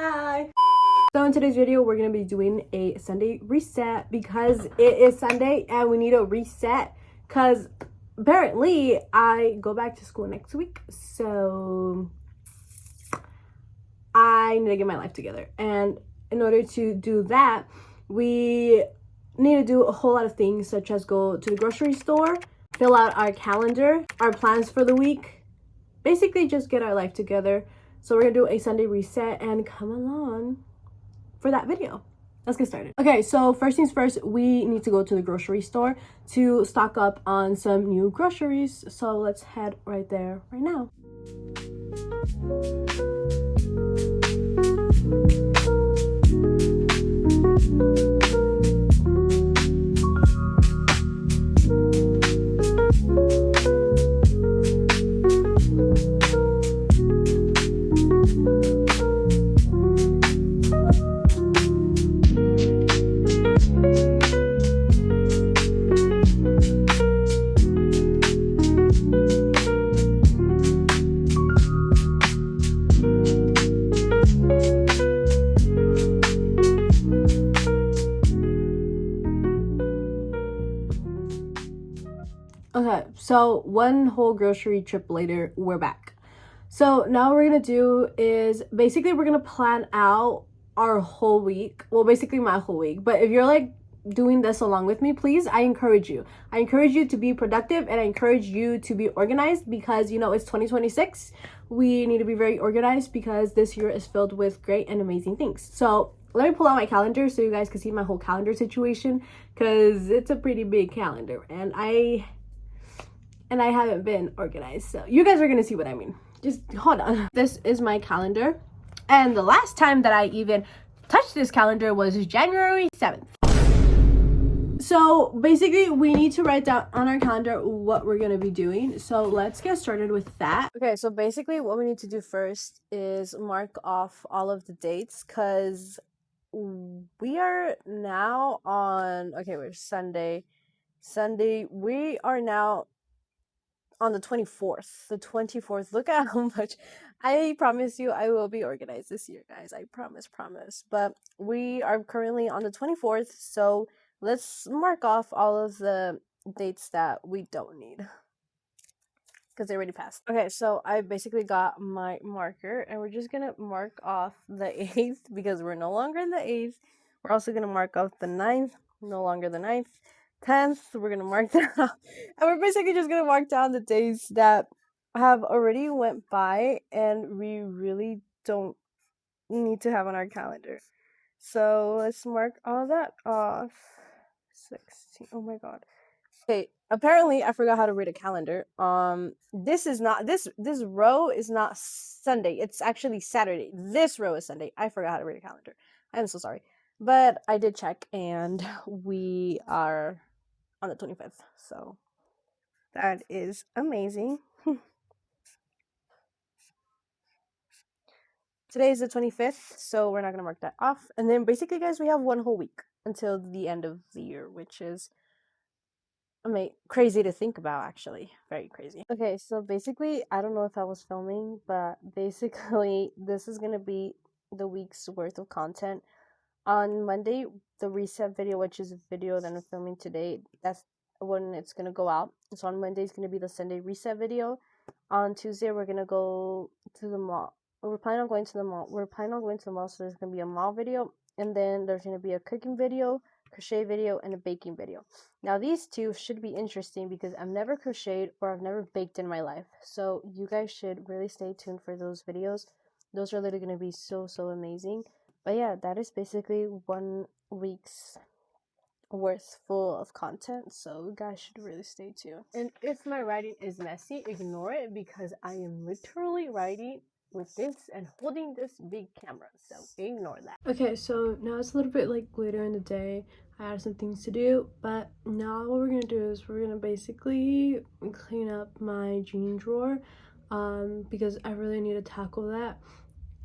Hi. So in today's video, we're going to be doing a Sunday reset because it is Sunday and we need a reset because apparently I go back to school next week. So I need to get my life together. And in order to do that, we need to do a whole lot of things, such as go to the grocery store, fill out our calendar, our plans for the week, basically just get our life together. So we're gonna do a Sunday reset and come along for that video. Let's get started. Okay, so first things first, we need to go to the grocery store to stock up on some new groceries. So let's head right there right now. Okay, so one whole grocery trip later, we're back. So now what we're gonna do is basically we're gonna plan out our whole week. Well, basically my whole week. But if you're like doing this along with me, please, I encourage you. I encourage you to be productive and I encourage you to be organized because, you know, it's 2026. We need to be very organized because this year is filled with great and amazing things. So let me pull out my calendar so you guys can see my whole calendar situation because it's a pretty big calendar and I haven't been organized. So you guys are gonna see what I mean. Just hold on. This is my calendar. And the last time that I even touched this calendar was January 7th. So basically we need to write down on our calendar what we're gonna be doing. So let's get started with that. Okay, so basically what we need to do first is mark off all of the dates because we are now on, okay, we're Sunday. We are now on the 24th. The 24th. Look at how much. I promise you I will be organized this year, guys. I promise. But we are currently on the 24th, so let's mark off all of the dates that we don't need because they already passed. Okay, so I basically got my marker and we're just gonna mark off the 8th because we're no longer in the 8th. We're also gonna mark off the 9th, no longer the 9th. 10th, we're gonna mark that off. And we're basically just gonna mark down the days that have already went by and we really don't need to have on our calendar. So let's mark all that off. 16. Oh my god. Okay, apparently I forgot how to read a calendar. This is not this row is not Sunday. It's actually Saturday. This row is Sunday. I forgot how to read a calendar. I'm so sorry. But I did check and we are on the 25th. So that is amazing. Today is the 25th, so we're not going to mark that off. And then basically, guys, we have one whole week until the end of the year, which is crazy to think about, actually. Very crazy. Okay, so basically, I don't know if I was filming, but basically, this is going to be the week's worth of content. On Monday, the reset video, which is a video that I'm filming today, that's when it's going to go out. So on Monday, it's going to be the Sunday reset video. On Tuesday, we're going to go to the mall. We're planning on going to the mall. So there's going to be a mall video. And then there's going to be a cooking video, crochet video, and a baking video. Now, these two should be interesting because I've never crocheted or I've never baked in my life. So you guys should really stay tuned for those videos. Those are literally going to be so amazing. But yeah, that is basically 1 week's worth full of content, so you guys should really stay tuned. And if my writing is messy, ignore it because I am literally writing with this and holding this big camera, so ignore that. Okay, so now it's a little bit like later in the day. I had some things to do, but now what we're gonna do is we're gonna basically clean up my jean drawer because I really need to tackle that.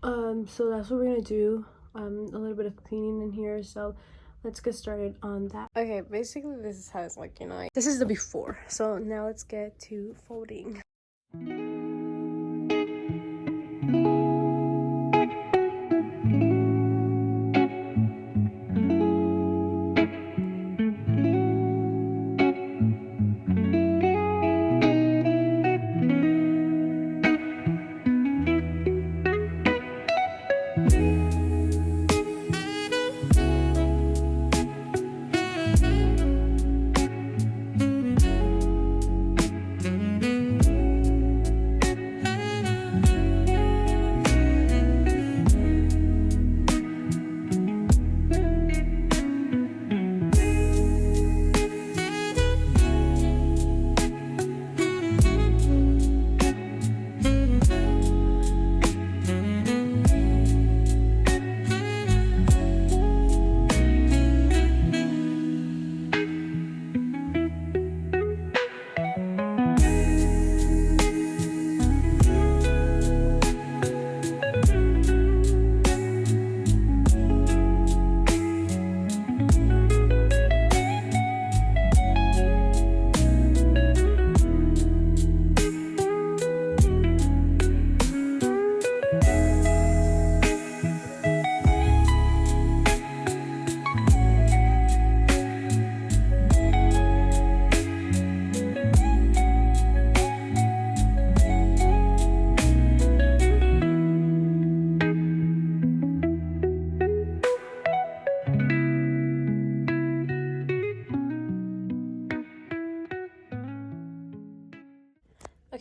So that's what we're gonna do. A little bit of cleaning in here, so let's get started on that. Okay, basically this is how it's looking like. This is the before, so now let's get to folding.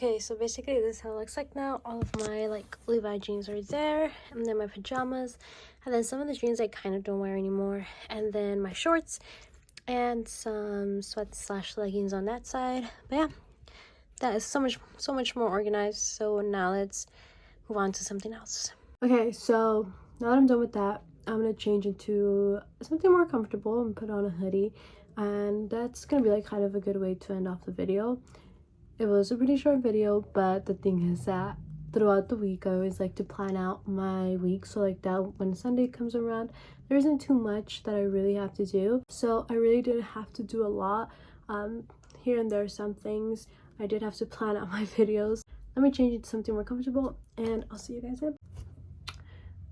Okay, so basically this is how it looks like now. All of my like Levi jeans are there, and then my pajamas, and then some of the jeans I kind of don't wear anymore, and then my shorts and some sweats slash leggings on that side. But yeah, that is so much more organized. So now let's move on to something else. Okay, so now that I'm done with that, I'm gonna change into something more comfortable and put on a hoodie, and that's gonna be like kind of a good way to end off the video. It was a pretty short video, but the thing is that throughout the week I always like to plan out my week, so like that when Sunday comes around there isn't too much that I really have to do. So I really didn't have to do a lot. Here and there some things I did have to plan out my videos. Let me change it to something more comfortable and I'll see you guys then.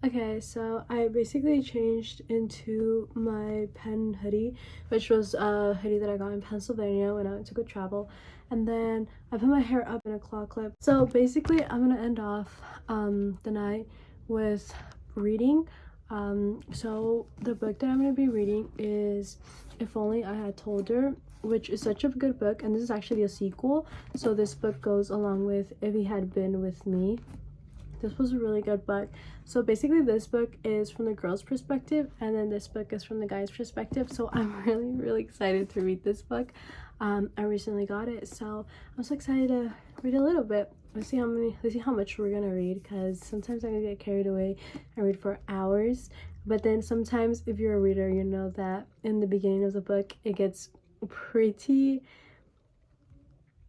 Okay, so I basically changed into my pen hoodie, which was a hoodie that I got in Pennsylvania when I went to go travel, and then I put my hair up in a claw clip. So basically I'm gonna end off the night with reading. So the book that I'm gonna be reading is If Only I Had Told Her, which is such a good book, and this is actually a sequel, so this book goes along with If He Had Been With Me. This was a really good book. So basically this book is from the girl's perspective, and then this book is from the guy's perspective. So I'm really excited to read this book. I recently got it, so I'm so excited to read a little bit. Let's see how much we're gonna read, because sometimes I'm gonna get carried away and read for hours. But then sometimes if you're a reader, you know that in the beginning of the book it gets pretty,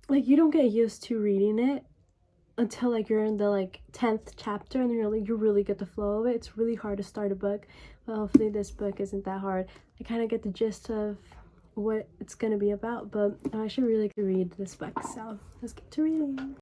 like, you don't get used to reading it until like you're in the like 10th chapter, and you really get the flow of it. It's really hard to start a book, but hopefully this book isn't that hard. I kind of get the gist of what it's gonna be about, but I should really read this book, so let's get to reading.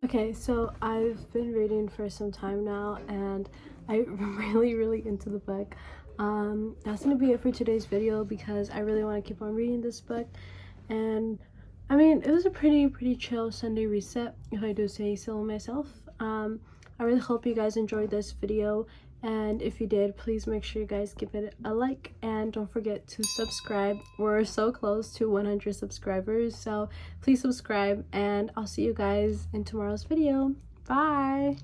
Okay, so I've been reading for some time now, and I'm really into the book. That's gonna be it for today's video, because I really want to keep on reading this book. And I mean, it was a pretty chill Sunday reset, if I do say so myself. I really hope you guys enjoyed this video, and if you did, please make sure you guys give it a like, and don't forget to subscribe. We're so close to 100 subscribers, so please subscribe, and I'll see you guys in tomorrow's video. Bye!